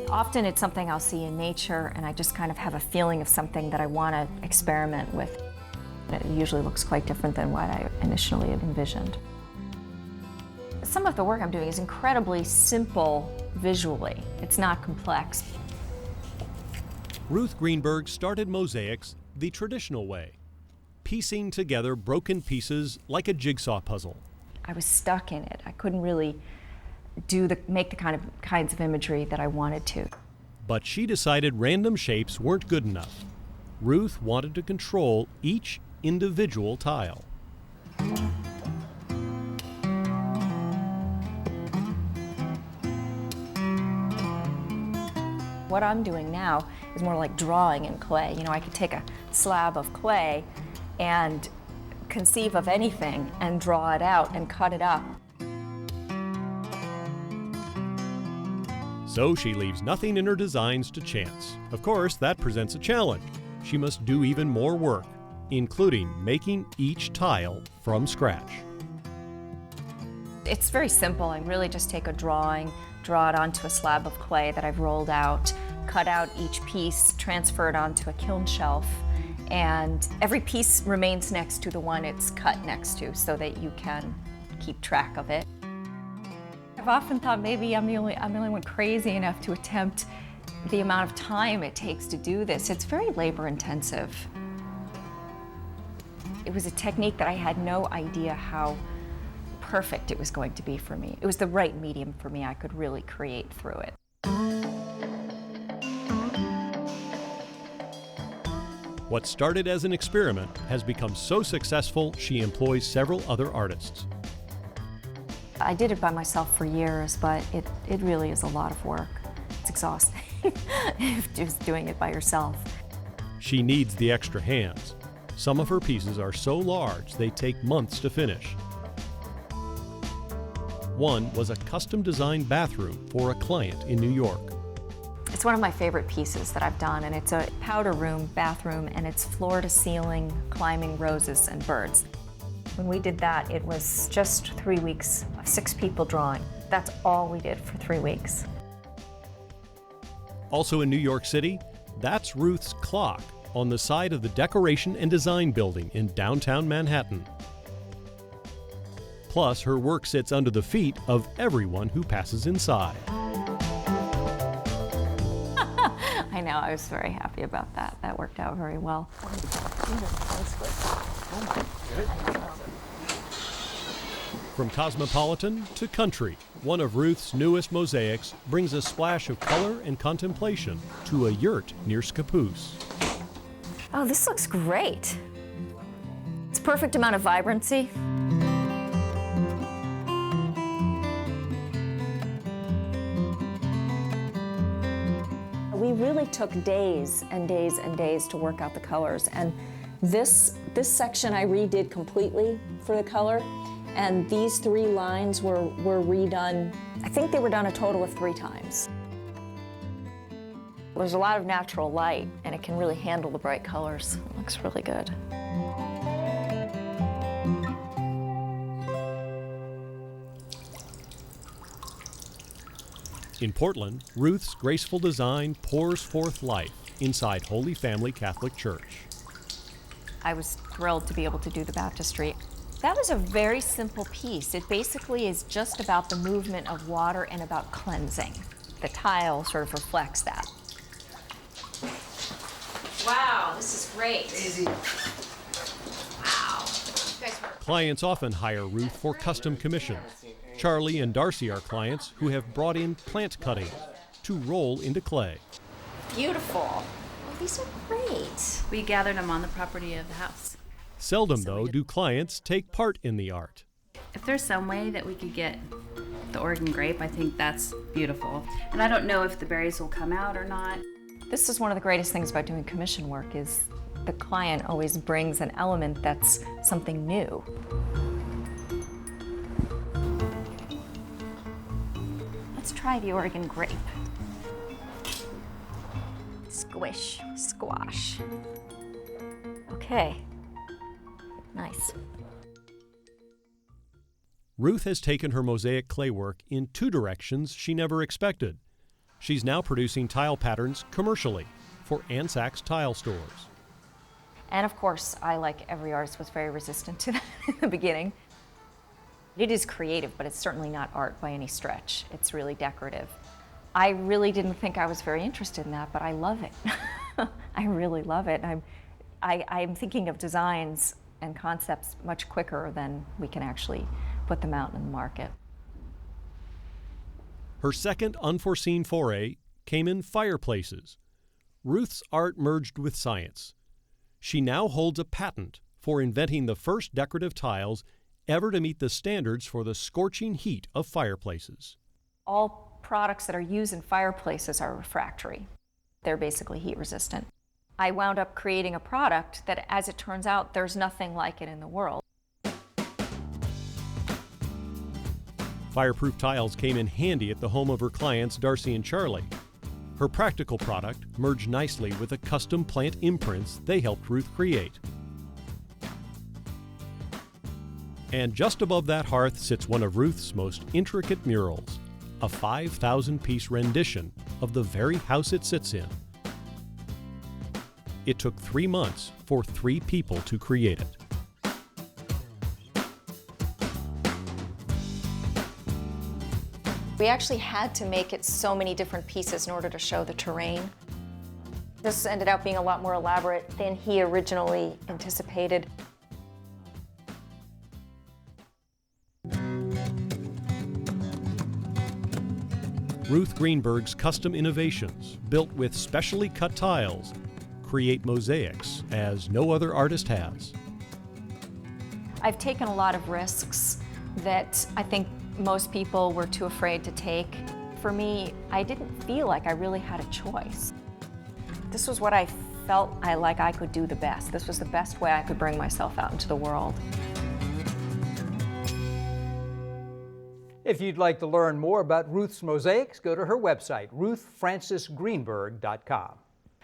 Often it's something I'll see in nature, and I just kind of have a feeling of something that I want to experiment with. It usually looks quite different than what I initially had envisioned. Some of the work I'm doing is incredibly simple visually. It's not complex. Ruth Greenberg started Mosaics the traditional way, piecing together broken pieces like a jigsaw puzzle. I was stuck in it. I couldn't really make the kinds of imagery that I wanted to. But she decided random shapes weren't good enough. Ruth wanted to control each individual tile. What I'm doing now is more like drawing in clay. You know, I could take a slab of clay and conceive of anything and draw it out and cut it up. So she leaves nothing in her designs to chance. Of course, that presents a challenge. She must do even more work, including making each tile from scratch. It's very simple. I really just take a drawing, draw it onto a slab of clay that I've rolled out, cut out each piece, transfer it onto a kiln shelf, and every piece remains next to the one it's cut next to so that you can keep track of it. I've often thought maybe I'm the only one crazy enough to attempt the amount of time it takes to do this. It's very labor intensive. It was a technique that I had no idea how perfect it was going to be for me. It was the right medium for me. I could really create through it. What started as an experiment has become so successful she employs several other artists. I did it by myself for years, but it really is a lot of work. It's exhausting, just doing it by yourself. She needs the extra hands. Some of her pieces are so large they take months to finish. One was a custom-designed bathroom for a client in New York. It's one of my favorite pieces that I've done, and it's a powder room bathroom, and it's floor-to-ceiling climbing roses and birds. When we did that, it was just 3 weeks of 6 people drawing. That's all we did for 3 weeks. Also in New York City, that's Ruth's clock on the side of the Decoration and Design Building in downtown Manhattan. Plus, her work sits under the feet of everyone who passes inside. I know, I was very happy about that. That worked out very well. From cosmopolitan to country, one of Ruth's newest mosaics brings a splash of color and contemplation to a yurt near Scappoose. Oh, this looks great. It's a perfect amount of vibrancy. We really took days and days and days to work out the colors, and this section I redid completely for the color, and these 3 lines were redone. I think they were done a total of 3 times. There's a lot of natural light, and it can really handle the bright colors. It looks really good. In Portland, Ruth's graceful design pours forth life inside Holy Family Catholic Church. I was thrilled to be able to do the baptistry. That was a very simple piece. It basically is just about the movement of water and about cleansing. The tile sort of reflects that. Wow, this is great. Easy. Wow. Clients often hire Ruth for custom commissions. Charlie and Darcy are clients who have brought in plant cuttings to roll into clay. Beautiful. Oh, these are great. We gathered them on the property of the house. Seldom, though, do clients take part in the art. If there's some way that we could get the Oregon grape, I think that's beautiful. And I don't know if the berries will come out or not. This is one of the greatest things about doing commission work is the client always brings an element that's something new. Let's try the Oregon grape. Squish, squash. Okay, nice. Ruth has taken her mosaic clay work in two directions she never expected. She's now producing tile patterns commercially for Ansak's tile stores. And of course, I, like every artist, was very resistant to that in the beginning. It is creative, but it's certainly not art by any stretch. It's really decorative. I really didn't think I was very interested in that, but I love it. I really love it. I'm thinking of designs and concepts much quicker than we can actually put them out in the market. Her second unforeseen foray came in fireplaces. Ruth's art merged with science. She now holds a patent for inventing the first decorative tiles ever to meet the standards for the scorching heat of fireplaces. All products that are used in fireplaces are refractory. They're basically heat resistant. I wound up creating a product that, as it turns out, there's nothing like it in the world. Fireproof tiles came in handy at the home of her clients, Darcy and Charlie. Her practical product merged nicely with the custom plant imprints they helped Ruth create. And just above that hearth sits one of Ruth's most intricate murals, a 5,000-piece rendition of the very house it sits in. It took 3 months for 3 people to create it. We actually had to make it so many different pieces in order to show the terrain. This ended up being a lot more elaborate than he originally anticipated. Ruth Greenberg's custom innovations, built with specially cut tiles, create mosaics as no other artist has. I've taken a lot of risks that I think most people were too afraid to take. For me, I didn't feel like I really had a choice. This was what I felt I could do the best. This was the best way I could bring myself out into the world. If you'd like to learn more about Ruth's mosaics, go to her website, ruthfrancisgreenberg.com.